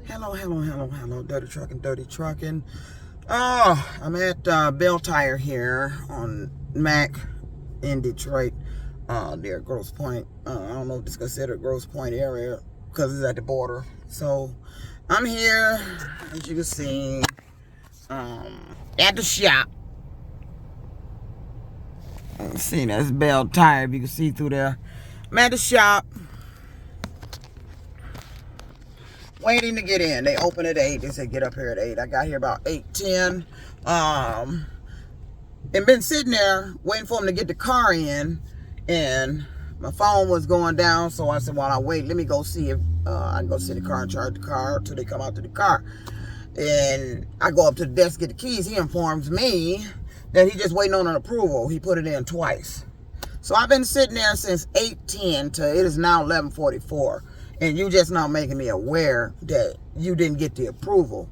Hello, Dirty Trucking. Oh, I'm at Bell Tire here on Mac in Detroit, near Grosse Point. I don't know if it's considered Grosse Point area because it's at the border. So I'm here, as you can see, at the shop. Let's see, that's Bell Tire. If you can see through there. I'm at the shop, waiting to get in. They open at 8. They said get up here at 8. I got here about 8:10. And been sitting there waiting for them to get the car in, and my phone was going down, so I said, while I wait, let me go see if I can go sit in the car and charge the car until they come out to the car. And I go up to the desk, get the keys. He informs me that he's just waiting on an approval. He put it in twice. So I've been sitting there since 8:10 to it is now 11:44. And you just now making me aware that you didn't get the approval,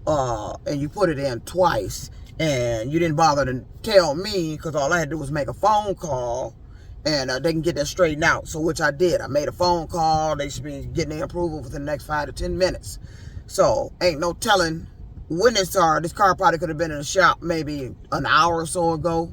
and you put it in twice, and you didn't bother to tell me, because all I had to do was make a phone call, and they can get that straightened out. So which I did. I made a phone call. They should be getting the approval within the next 5 to 10 minutes. So ain't no telling when this car probably could have been in the shop maybe an hour or so ago.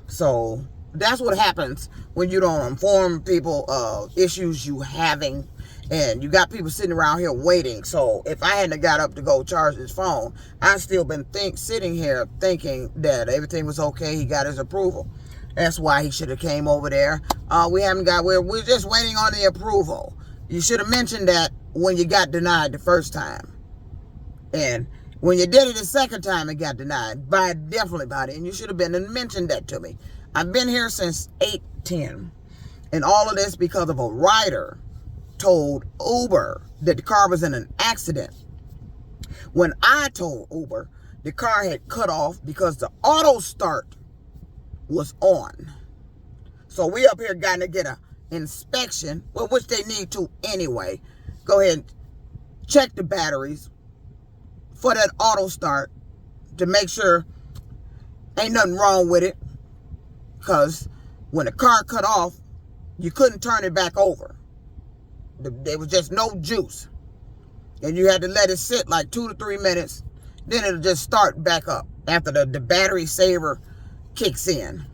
So that's what happens when you don't inform people of issues you having. And you got people sitting around here waiting. So if I hadn't got up to go charge his phone, I'd still been sitting here thinking that everything was okay. He got his approval. That's why he should have came over there. We're just waiting on the approval. You should have mentioned that when you got denied the first time. And when you did it the second time, it got denied. Definitely by it. And you should have been and mentioned that to me. I've been here since 8:10. And all of this because of a rider told Uber that the car was in an accident. When I told Uber the car had cut off because the auto start was on. So we up here got to get an inspection, well, which they need to anyway. Go ahead and check the batteries for that auto start to make sure ain't nothing wrong with it. Because when the car cut off, you couldn't turn it back over. There was just no juice. And you had to let it sit like 2 to 3 minutes. Then it'll just start back up after the battery saver kicks in.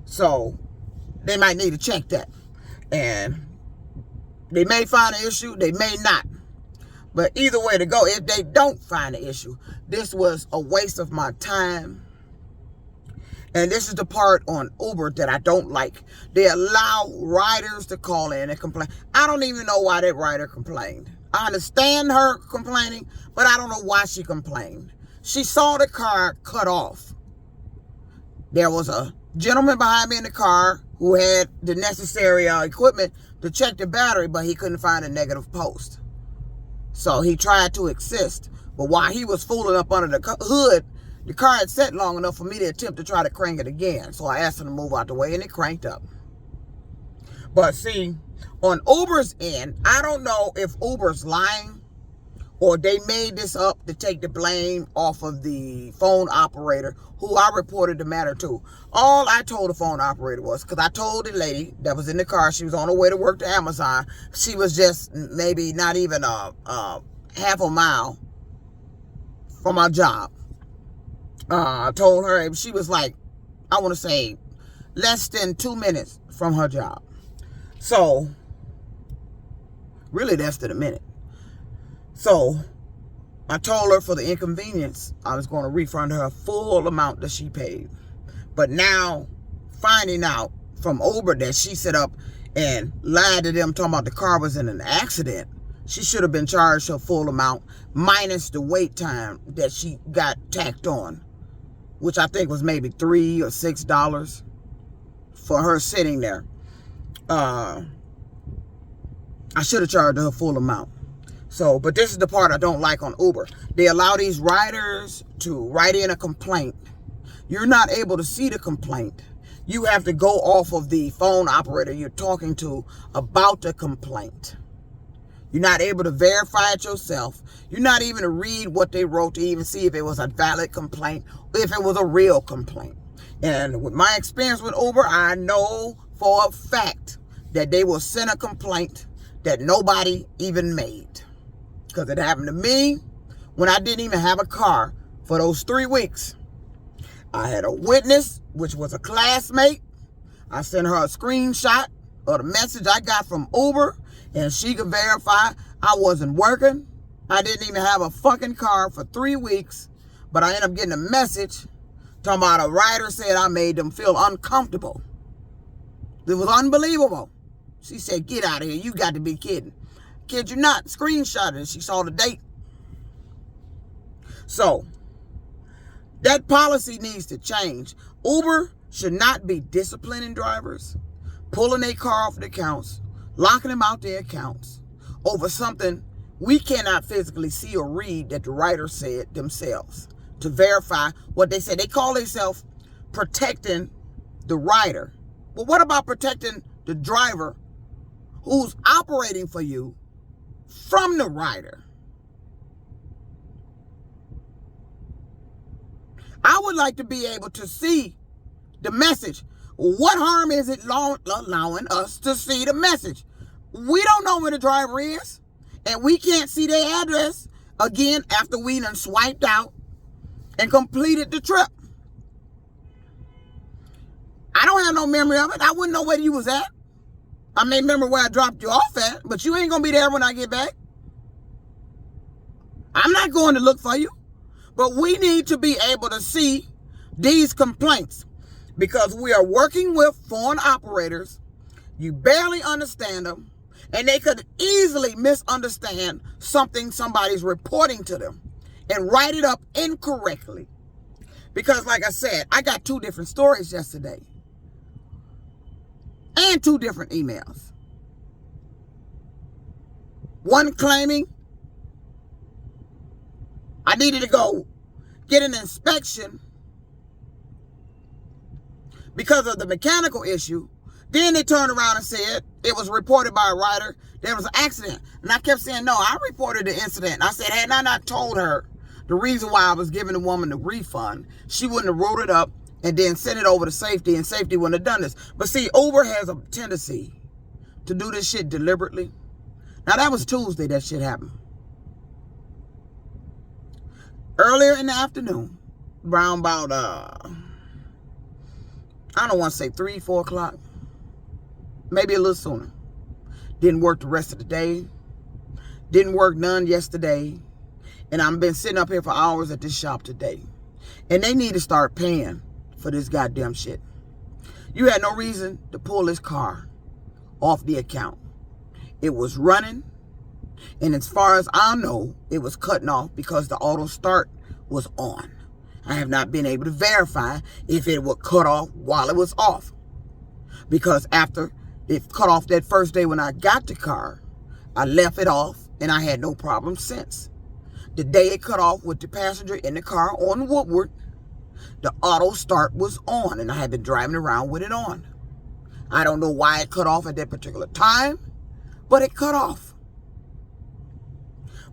So they might need to check that. And they may find an issue. They may not. But either way to go, if they don't find an issue, this was a waste of my time. And this is the part on Uber that I don't like. They allow riders to call in and complain. I don't even know why that rider complained. I understand her complaining, but I don't know why she complained. She saw the car cut off. There was a gentleman behind me in the car who had the necessary equipment to check the battery, but he couldn't find a negative post. So he tried to assist. But while he was fooling up under the hood, the car had sat long enough for me to attempt to try to crank it again. So I asked him to move out the way, and it cranked up. But see, on Uber's end, I don't know if Uber's lying or they made this up to take the blame off of the phone operator, who I reported the matter to. All I told the phone operator was, because I told the lady that was in the car, she was on her way to work to Amazon. She was just maybe not even half a mile from my job. I told her, she was like, I want to say less than 2 minutes from her job. So, really less than a minute. So, I told her for the inconvenience, I was going to refund her a full amount that she paid. But now, finding out from Uber that she set up and lied to them talking about the car was in an accident, she should have been charged her full amount minus the wait time that she got tacked on, which I think was maybe $3 or $6 for her sitting there. I should have charged her full amount. So, but this is the part I don't like on Uber. They allow these riders to write in a complaint. You're not able to see the complaint. You have to go off of the phone operator you're talking to about the complaint. You're not able to verify it yourself. You're not even to read what they wrote to even see if it was a valid complaint, if it was a real complaint. And with my experience with Uber, I know for a fact that they will send a complaint that nobody even made. Because it happened to me when I didn't even have a car for those 3 weeks. I had a witness, which was a classmate. I sent her a screenshot of the message I got from Uber, and she could verify I wasn't working. I didn't even have a fucking car for 3 weeks, but I ended up getting a message talking about a writer said I made them feel uncomfortable. It was unbelievable. She said, get out of here. You got to be kidding. Kid you not. Screenshotted it. She saw the date. So, that policy needs to change. Uber should not be disciplining drivers, pulling their car off the accounts, locking them out their accounts over something we cannot physically see or read that the writer said themselves to verify what they said. They call themselves protecting the rider. But what about protecting the driver who's operating for you from the rider? I would like to be able to see the message. What harm is it allowing us to see the message? We don't know where the driver is, and we can't see their address again after we done swiped out and completed the trip. I don't have no memory of it. I wouldn't know where you was at. I may remember where I dropped you off at, but you ain't going to be there when I get back. I'm not going to look for you. But we need to be able to see these complaints because we are working with foreign operators. You barely understand them, and they could easily misunderstand something somebody's reporting to them and write it up incorrectly. Because like I said, I got 2 different stories yesterday and 2 different emails. One claiming I needed to go get an inspection because of the mechanical issue. Then they turned around and said it was reported by a writer there was an accident. And I kept saying, no, I reported the incident. I said, had I not told her the reason why I was giving the woman the refund, she wouldn't have wrote it up and then sent it over to safety, and safety wouldn't have done this. But see, Uber has a tendency to do this shit deliberately. Now, that was Tuesday that shit happened. Earlier in the afternoon, around about, I don't want to say 3, 4 o'clock, maybe a little sooner. Didn't work the rest of the day. Didn't work none yesterday. And I've been sitting up here for hours at this shop today. And they need to start paying for this goddamn shit. You had no reason to pull this car off the account. It was running. And as far as I know, it was cutting off because the auto start was on. I have not been able to verify if it would cut off while it was off. Because after it cut off that first day when I got the car, I left it off and I had no problem since. The day it cut off with the passenger in the car on Woodward, the auto start was on and I had been driving around with it on. I don't know why it cut off at that particular time, but it cut off.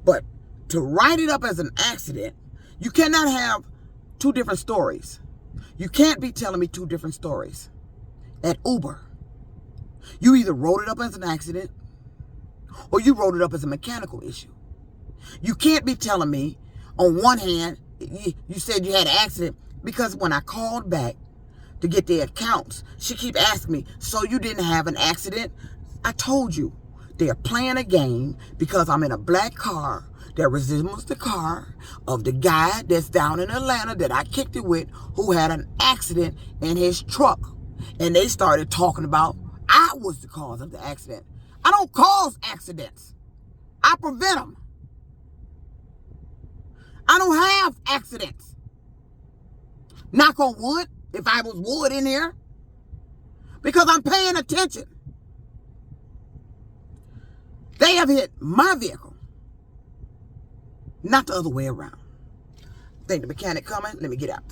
But to write it up as an accident, you cannot have 2 different stories. You can't be telling me 2 different stories. At Uber, you either wrote it up as an accident or you wrote it up as a mechanical issue. You can't be telling me, on one hand, you said you had an accident, because when I called back to get the accounts, she keep asking me, so you didn't have an accident? I told you. They're playing a game because I'm in a black car that resembles the car of the guy that's down in Atlanta that I kicked it with, who had an accident in his truck. And they started talking about I was the cause of the accident. I don't cause accidents. I prevent them. I don't have accidents. Knock on wood, if I was wood in here. Because I'm paying attention. They have hit my vehicle, not the other way around. Think the mechanic coming? Let me get out.